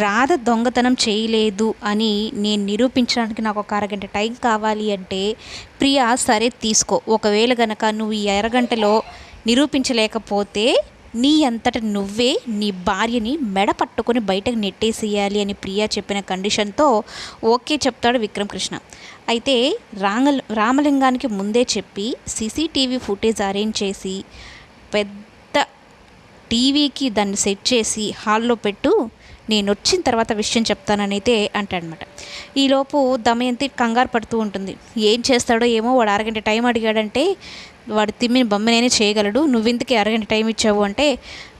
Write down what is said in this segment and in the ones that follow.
రాధ దొంగతనం చేయలేదు అని నేను నిరూపించడానికి నాకు ఒక అరగంట టైం కావాలి అంటే, ప్రియా సరే తీసుకో, ఒకవేళ గనక నువ్వు ఈ అరగంటలో నిరూపించలేకపోతే నీ అంతట నువ్వే నీ భార్యని మెడ పట్టుకొని బయటకు నెట్టేసేయాలి అని ప్రియా చెప్పిన కండిషన్తో ఓకే చెప్తాడు విక్రమ్ కృష్ణ. అయితే రామలింగానికి ముందే చెప్పి సీసీటీవీ ఫుటేజ్ అరేంజ్ చేసి పెద్ద టీవీకి దాన్ని సెట్ చేసి హాల్లో పెట్టు, నేను వచ్చిన తర్వాత విషయం చెప్తానని అయితే అంటాడనమాట. ఈలోపు దమయంతి కంగారు పడుతూ ఉంటుంది. ఏం చేస్తాడో ఏమో, వాడు అరగంట టైం అడిగాడంటే వాడు తిమ్మిని బొమ్మనేనే చేయగలడు, నువ్వింతకి అరగంట టైం ఇచ్చావు అంటే,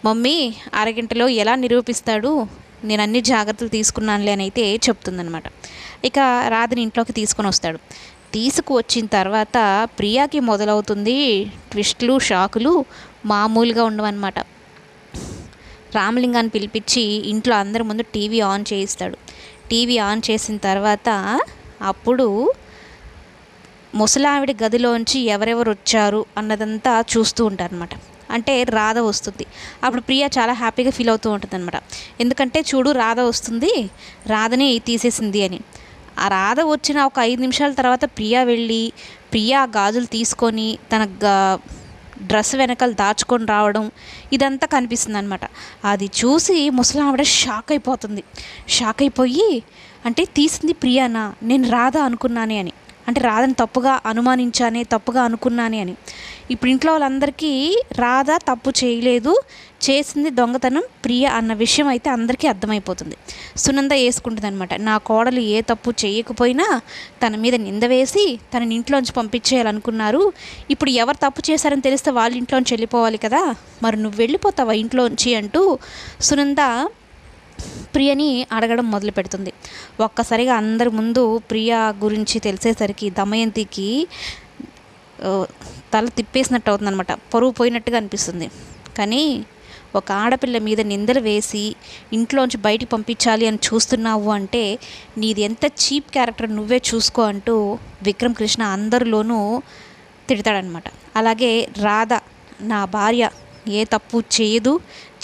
మమ్మీ అరగంటలో ఎలా నిరూపిస్తాడు, నేను అన్ని జాగ్రత్తలు తీసుకున్నానులే అని అయితే చెప్తుందనమాట. ఇక రాధని ఇంట్లోకి తీసుకొని వస్తాడు. తీసుకువచ్చిన తర్వాత ప్రియాకి మొదలవుతుంది ట్విస్టులు షాకులు మామూలుగా ఉండవన్నమాట. రామలింగాన్ని పిలిపించి ఇంట్లో అందరి ముందు టీవీ ఆన్ చేయిస్తాడు. టీవీ ఆన్ చేసిన తర్వాత అప్పుడు ముసలావిడి గదిలోంచి ఎవరెవరు వచ్చారు అన్నదంతా చూస్తూ ఉంటారనమాట. అంటే రాధ వస్తుంది. అప్పుడు ప్రియ చాలా హ్యాపీగా ఫీల్ అవుతూ ఉంటుంది అనమాట. ఎందుకంటే చూడు రాధ వస్తుంది, రాధని తీసేసింది అని. ఆ రాధ వచ్చిన ఒక 5 నిమిషాల తర్వాత ప్రియ వెళ్ళి ప్రియ గాజులు తీసుకొని తన డ్రెస్ వెనకాల దాచుకొని రావడం ఇదంతా కనిపిస్తుంది అనమాట. అది చూసి ముసలావిడ షాక్ అయిపోతుంది. షాక్ అయిపోయి, అంటే తీసింది ప్రియానా, నేను రాధ అనుకున్నానే అని, అంటే రాధని తప్పుగా అనుమానించానే, తప్పుగా అనుకున్నానే అని. ఇప్పుడు ఇంట్లో వాళ్ళందరికీ రాధ తప్పు చేయలేదు, చేసింది దొంగతనం ప్రియ అన్న విషయం అయితే అందరికీ అర్థమైపోతుంది. సునంద వేసుకుంటుంది అనమాట, నా కోడలు ఏ తప్పు చేయకపోయినా తన మీద నింద వేసి తనని ఇంట్లోంచి పంపించేయాలనుకున్నారు, ఇప్పుడు ఎవరు తప్పు చేశారని తెలిస్తే వాళ్ళ ఇంట్లోంచి వెళ్ళిపోవాలి కదా, మరి నువ్వు వెళ్ళిపోతావా ఇంట్లోంచి అంటూ సునంద ప్రియని అడగడం మొదలు పెడుతుంది. ఒక్కసారిగా అందరి ముందు ప్రియ గురించి తెలిసేసరికి దమయంతికి తల తిప్పేసినట్టు అవుతుంది అనమాట. పరువు పోయినట్టుగా అనిపిస్తుంది. కానీ ఒక ఆడపిల్ల మీద నిందలు వేసి ఇంట్లోంచి బయటికి పంపించాలి అని చూస్తున్నావు అంటే నీది ఎంత చీప్ క్యారెక్టర్ నువ్వే చూసుకో అంటూ విక్రమ్ కృష్ణ అందరిలోనూ తిడతాడనమాట. అలాగే రాధ నా భార్య ఏ తప్పు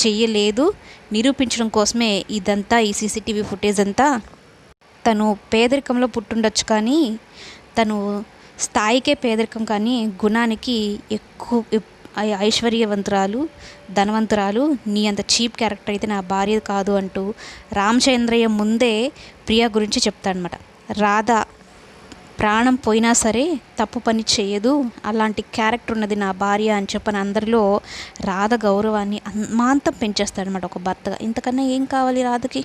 చెయ్యలేదు నిరూపించడం కోసమే ఇదంతా, ఈ సీసీటీవీ ఫుటేజ్ అంతా. తను పేదరికంలో పుట్టుండొచ్చు కానీ తను స్థాయికే పేదరికం, కానీ గుణానికి ఎక్కువ ఐశ్వర్యవంతురాలు, ధనవంతురాలు, నీ అంత చీప్ క్యారెక్టర్ అయితే నా భార్య కాదు అంటూ రామచంద్రయ్య ముందే ప్రియా గురించి చెప్తాడనమాట. రాధ ప్రాణం పోయినా సరే తప్పు పని చేయదు, అలాంటి క్యారెక్టర్ ఉన్నది నా భార్య అని చెప్పని అందరిలో రాధ గౌరవాన్ని మాంతం పెంచేస్తాడనమాట ఒక భర్తగా. ఇంతకన్నా ఏం కావాలి రాధకి?